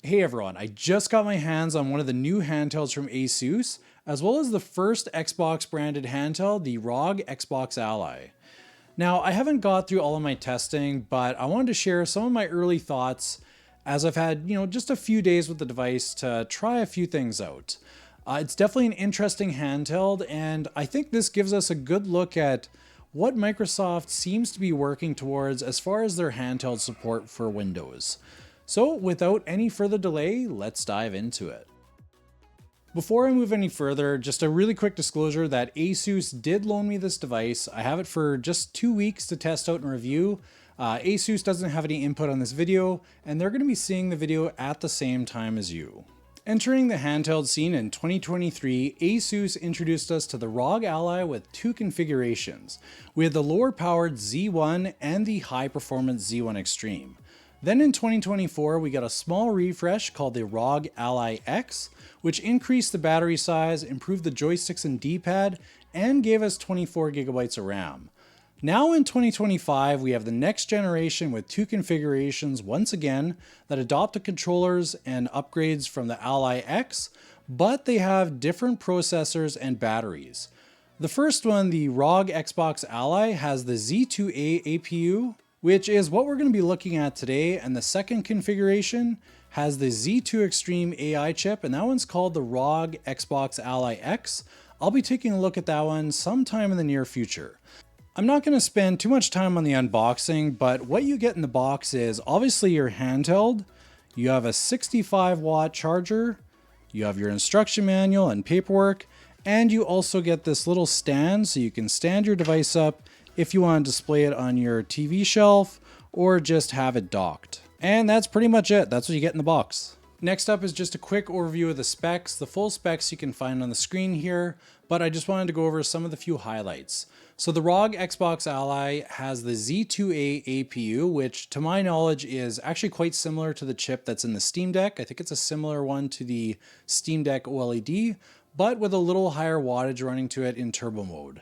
Hey everyone, I just got my hands on one of the new handhelds from ASUS, as well as the first Xbox branded handheld, the ROG Xbox Ally. Now, I haven't got through all of my testing, but I wanted to share some of my early thoughts as I've had, just a few days with the device to try a few things out. It's definitely an interesting handheld, and I think this gives us a good look at what Microsoft seems to be working towards as far as their handheld support for Windows. So without any further delay, let's dive into it. Before I move any further, just a really quick disclosure that ASUS did loan me this device. I have it for just 2 weeks to test out and review. ASUS doesn't have any input on this video, and they're going to be seeing the video at the same time as you. Entering the handheld scene in 2023, ASUS introduced us to the ROG Ally with two configurations. We had the lower powered Z1 and the high performance Z1 Extreme. Then in 2024, we got a small refresh called the ROG Ally X, which increased the battery size, improved the joysticks and D-pad, and gave us 24 gigabytes of RAM. Now in 2025, we have the next generation with two configurations once again that adopt the controllers and upgrades from the Ally X, but they have different processors and batteries. The first one, the ROG Xbox Ally, has the Z2A APU, which is what we're going to be looking at today, and the second configuration has the Z2 Extreme AI chip, and that one's called the ROG Xbox Ally X. I'll be taking a look at that one sometime in the near future. I'm not going to spend too much time on the unboxing, but what you get in the box is obviously your handheld. You have a 65 watt charger, you have your instruction manual and paperwork, and you also get this little stand so you can stand your device up if you want to display it on your TV shelf or just have it docked. And that's pretty much it. That's what you get in the box. Next up is just a quick overview of the specs. The full specs you can find on the screen here, but I just wanted to go over some of the few highlights. So the ROG Xbox Ally has the Z2A APU, which to my knowledge is actually quite similar to the chip that's in the Steam Deck. I think it's a similar one to the Steam Deck OLED, but with a little higher wattage running to it in turbo mode.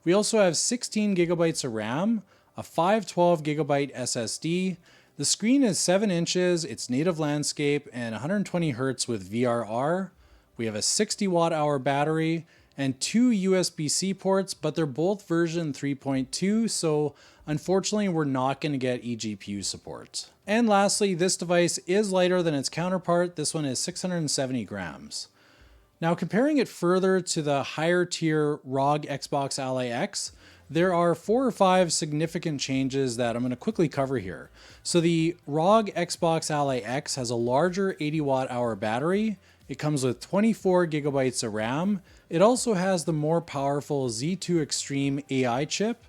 We also have 16 gigabytes of RAM, a 512 gigabyte SSD. The screen is 7 inches, it's native landscape, and 120 Hz with VRR. We have a 60 watt hour battery and two USB-C ports, but they're both version 3.2, so unfortunately we're not going to get eGPU support. And lastly, this device is lighter than its counterpart. This one is 670 grams. Now comparing it further to the higher tier ROG Xbox Ally X, there are 4 or 5 significant changes that I'm going to quickly cover here. So the ROG Xbox Ally X has a larger 80 watt hour battery. It comes with 24 gigabytes of RAM. It also has the more powerful Z2 Extreme AI chip.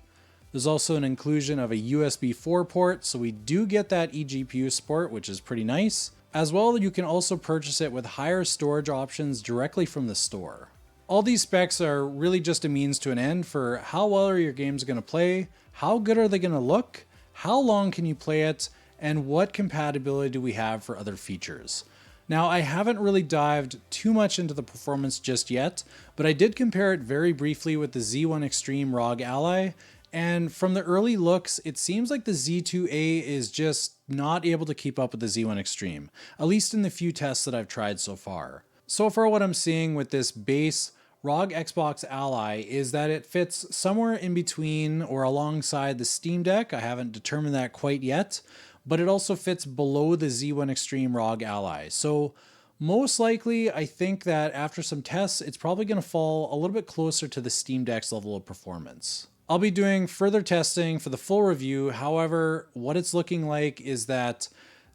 There's also an inclusion of a USB 4 port, so we do get that eGPU support, which is pretty nice. As well, you can also purchase it with higher storage options directly from the store. All these specs are really just a means to an end for how well are your games going to play, how good are they going to look, how long can you play it, and what compatibility do we have for other features. Now, I haven't really dived too much into the performance just yet, but I did compare it very briefly with the Z1 Extreme ROG Ally, and from the early looks, it seems like the Z2A is just not able to keep up with the Z1 Extreme, at least in the few tests that I've tried so far. So far what I'm seeing with this base ROG Xbox Ally is that it fits somewhere in between or alongside the Steam Deck. I haven't determined that quite yet, but it also fits below the Z1 Extreme ROG Ally. So most likely, I think that after some tests, it's probably going to fall a little bit closer to the Steam Deck's level of performance. I'll be doing further testing for the full review. However, what it's looking like is that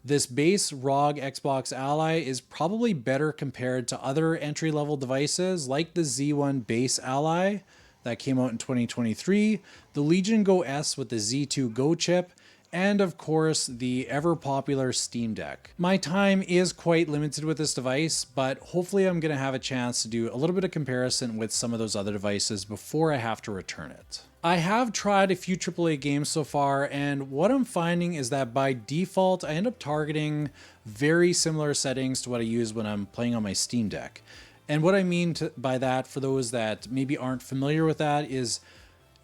this base ROG Xbox Ally is probably better compared to other entry-level devices like the Z1 base Ally that came out in 2023, the Legion Go S with the Z2 Go chip, and of course the ever popular Steam Deck. My time is quite limited with this device, but hopefully I'm going to have a chance to do a little bit of comparison with some of those other devices before I have to return it. I have tried a few AAA games so far, and what I'm finding is that by default I end up targeting very similar settings to what I use when I'm playing on my Steam Deck. And what I mean by that, for those that maybe aren't familiar with that, is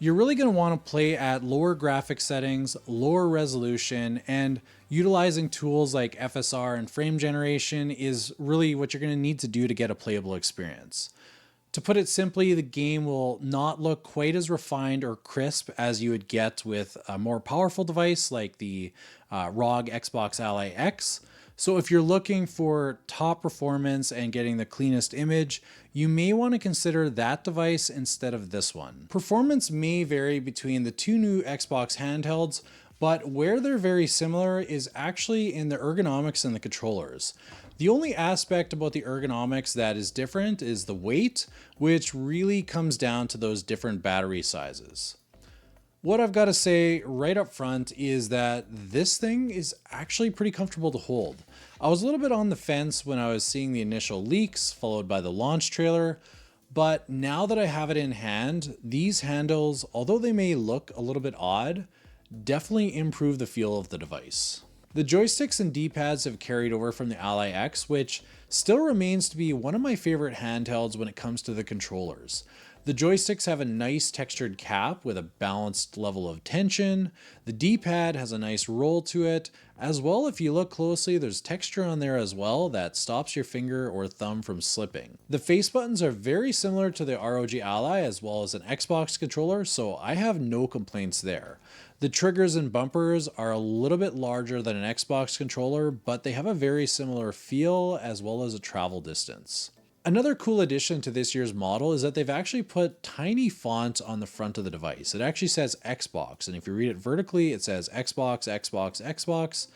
You're really going to want to play at lower graphic settings, lower resolution, and utilizing tools like FSR and frame generation is really what you're going to need to do to get a playable experience. To put it simply, the game will not look quite as refined or crisp as you would get with a more powerful device like the ROG Xbox Ally X. So if you're looking for top performance and getting the cleanest image, you may want to consider that device instead of this one. Performance may vary between the two new Xbox handhelds, but where they're very similar is actually in the ergonomics and the controllers. The only aspect about the ergonomics that is different is the weight, which really comes down to those different battery sizes. What I've got to say right up front is that this thing is actually pretty comfortable to hold. I was a little bit on the fence when I was seeing the initial leaks followed by the launch trailer, but now that I have it in hand, these handles, although they may look a little bit odd, definitely improve the feel of the device. The joysticks and D-pads have carried over from the Ally X, which still remains to be one of my favorite handhelds when it comes to the controllers. The joysticks have a nice textured cap with a balanced level of tension. The D-pad has a nice roll to it. As well, if you look closely, there's texture on there as well that stops your finger or thumb from slipping. The face buttons are very similar to the ROG Ally as well as an Xbox controller, so I have no complaints there. The triggers and bumpers are a little bit larger than an Xbox controller, but they have a very similar feel as well as a travel distance. Another cool addition to this year's model is that they've actually put tiny font on the front of the device. It actually says Xbox, and if you read it vertically, it says Xbox, Xbox, Xbox,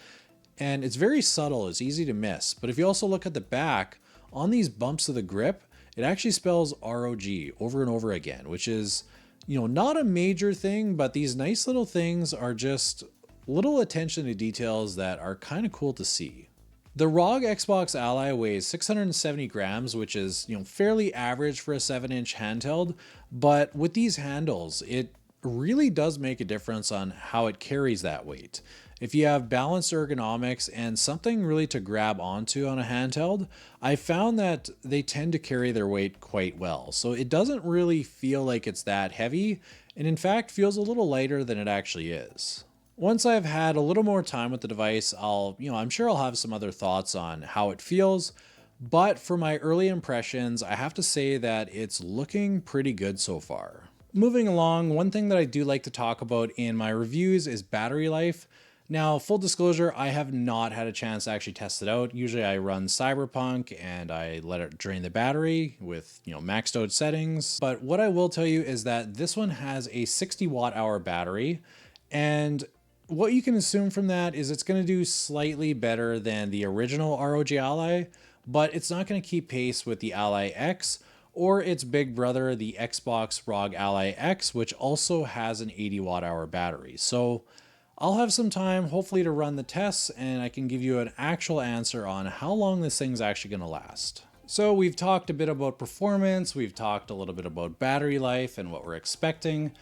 and it's very subtle, it's easy to miss. But if you also look at the back, on these bumps of the grip, it actually spells ROG over and over again, which is, not a major thing, but these nice little things are just little attention to details that are kind of cool to see. The ROG Xbox Ally weighs 670 grams, which is fairly average for a 7-inch handheld, but with these handles, it really does make a difference on how it carries that weight. If you have balanced ergonomics and something really to grab onto on a handheld, I found that they tend to carry their weight quite well. So it doesn't really feel like it's that heavy, and in fact feels a little lighter than it actually is. Once I've had a little more time with the device, I'm sure I'll have some other thoughts on how it feels, but for my early impressions, I have to say that it's looking pretty good so far. Moving along, one thing that I do like to talk about in my reviews is battery life. Now, full disclosure, I have not had a chance to actually test it out. Usually I run Cyberpunk and I let it drain the battery with, maxed out settings. But what I will tell you is that this one has a 60 watt hour battery, and what you can assume from that is it's going to do slightly better than the original ROG Ally, but it's not going to keep pace with the Ally X or its big brother, the Xbox ROG Ally X, which also has an 80 watt hour battery. So I'll have some time hopefully to run the tests and I can give you an actual answer on how long this thing's actually going to last. So we've talked a bit about performance, we've talked a little bit about battery life and what we're expecting.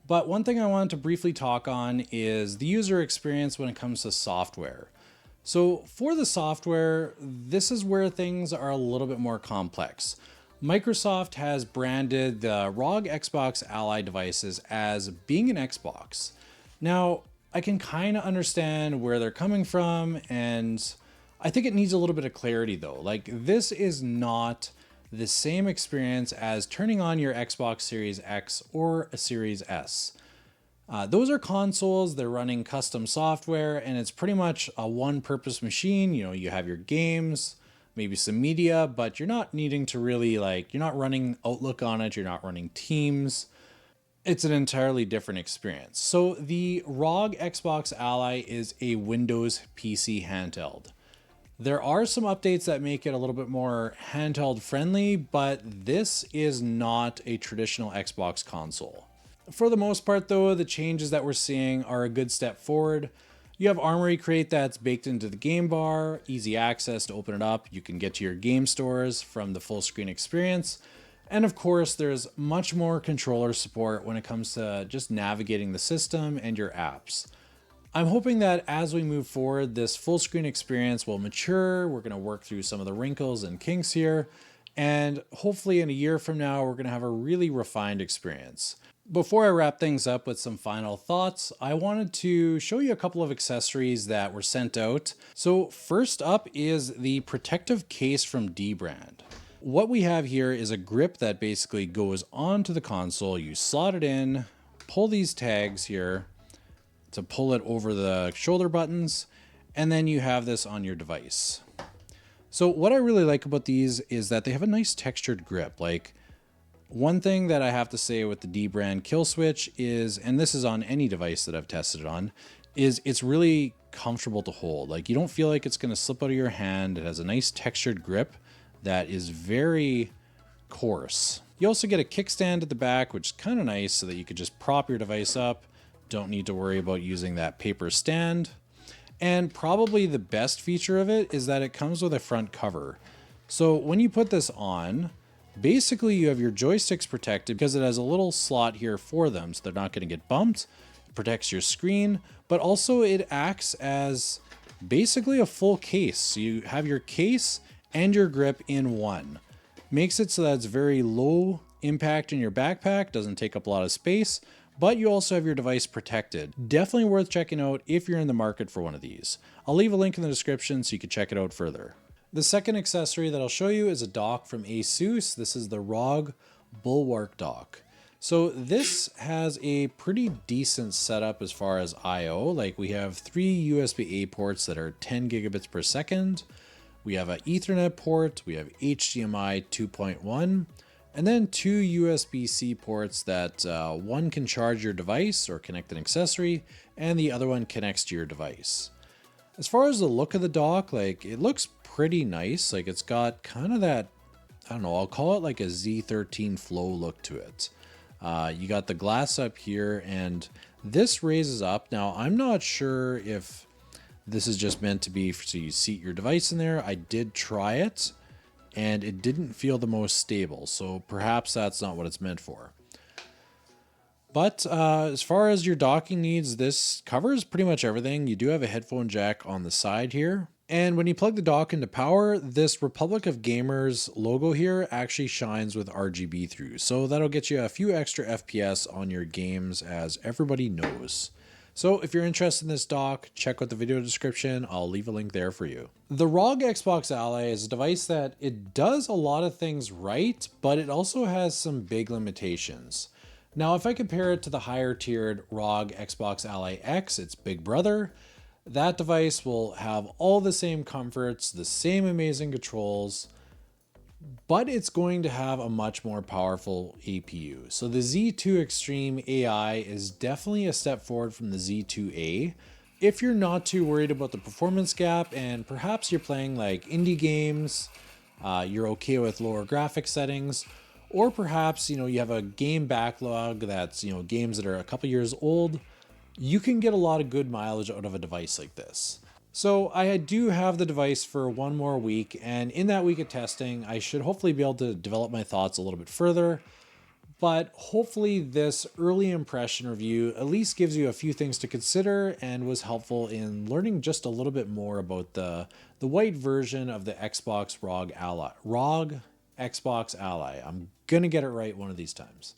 But one thing I wanted to briefly talk on is the user experience when it comes to software. So for the software, this is where things are a little bit more complex. Microsoft has branded the ROG Xbox Ally devices as being an Xbox. Now, I can kind of understand where they're coming from, and I think it needs a little bit of clarity though. Like, this is not the same experience as turning on your Xbox Series X or a Series S. Those are consoles, they're running custom software, and it's pretty much a one-purpose machine. You have your games, maybe some media, but you're not needing to really you're not running Outlook on it, you're not running Teams. It's an entirely different experience. So the ROG Xbox Ally is a Windows PC handheld. There are some updates that make it a little bit more handheld friendly, but this is not a traditional Xbox console. For the most part though, the changes that we're seeing are a good step forward. You have Armory Crate that's baked into the game bar, easy access to open it up. You can get to your game stores from the full screen experience. And of course, there's much more controller support when it comes to just navigating the system and your apps. I'm hoping that as we move forward, this full screen experience will mature. We're going to work through some of the wrinkles and kinks here. And hopefully in a year from now, we're going to have a really refined experience. Before I wrap things up with some final thoughts, I wanted to show you a couple of accessories that were sent out. So first up is the protective case from dbrand. What we have here is a grip that basically goes onto the console. You slot it in, pull these tags here to pull it over the shoulder buttons, and then you have this on your device. So what I really like about these is that they have a nice textured grip. Like, one thing that I have to say with the dbrand killswitch is, and this is on any device that I've tested it on, is it's really comfortable to hold. Like, you don't feel like it's going to slip out of your hand. It has a nice textured grip that is very coarse. You also get a kickstand at the back, which is kind of nice so that you could just prop your device up. Don't need to worry about using that paper stand. And probably the best feature of it is that it comes with a front cover. So when you put this on, basically you have your joysticks protected because it has a little slot here for them so they're not going to get bumped. It protects your screen, but also it acts as basically a full case. So you have your case and your grip in one. Makes it so that it's very low impact in your backpack, doesn't take up a lot of space, but you also have your device protected. Definitely worth checking out if you're in the market for one of these. I'll leave a link in the description so you can check it out further. The second accessory that I'll show you is a dock from ASUS. This is the ROG Bulwark dock. So this has a pretty decent setup as far as I/O. Like, we have 3 USB-A ports that are 10 gigabits per second. We have an Ethernet port, we have HDMI 2.1, and then 2 USB-C ports that one can charge your device or connect an accessory, and the other one connects to your device. As far as the look of the dock, like, it looks pretty nice. Like, it's got kind of that, I don't know, I'll call it like a Z13 Flow look to it. You got the glass up here, and this raises up. Now, I'm not sure if this is just meant to be so you seat your device in there. I did try it, and it didn't feel the most stable, so perhaps that's not what it's meant for. But as far as your docking needs, this covers pretty much everything. You do have a headphone jack on the side here. And when you plug the dock into power, this Republic of Gamers logo here actually shines with RGB through. So that'll get you a few extra FPS on your games, as everybody knows. So if you're interested in this dock, check out the video description. I'll leave a link there for you. The ROG Xbox Ally is a device that it does a lot of things right, but it also has some big limitations. Now, if I compare it to the higher tiered ROG Xbox Ally X, its big brother, that device will have all the same comforts, the same amazing controls, but it's going to have a much more powerful APU. So the Z2 Extreme AI is definitely a step forward from the Z2A. If you're not too worried about the performance gap, and perhaps you're playing like indie games, you're okay with lower graphics settings, or perhaps, you have a game backlog that's, games that are a couple years old, you can get a lot of good mileage out of a device like this. So I do have the device for one more week, and in that week of testing, I should hopefully be able to develop my thoughts a little bit further. But hopefully this early impression review at least gives you a few things to consider and was helpful in learning just a little bit more about the white version of the Xbox ROG Ally. ROG Xbox Ally. I'm gonna get it right one of these times.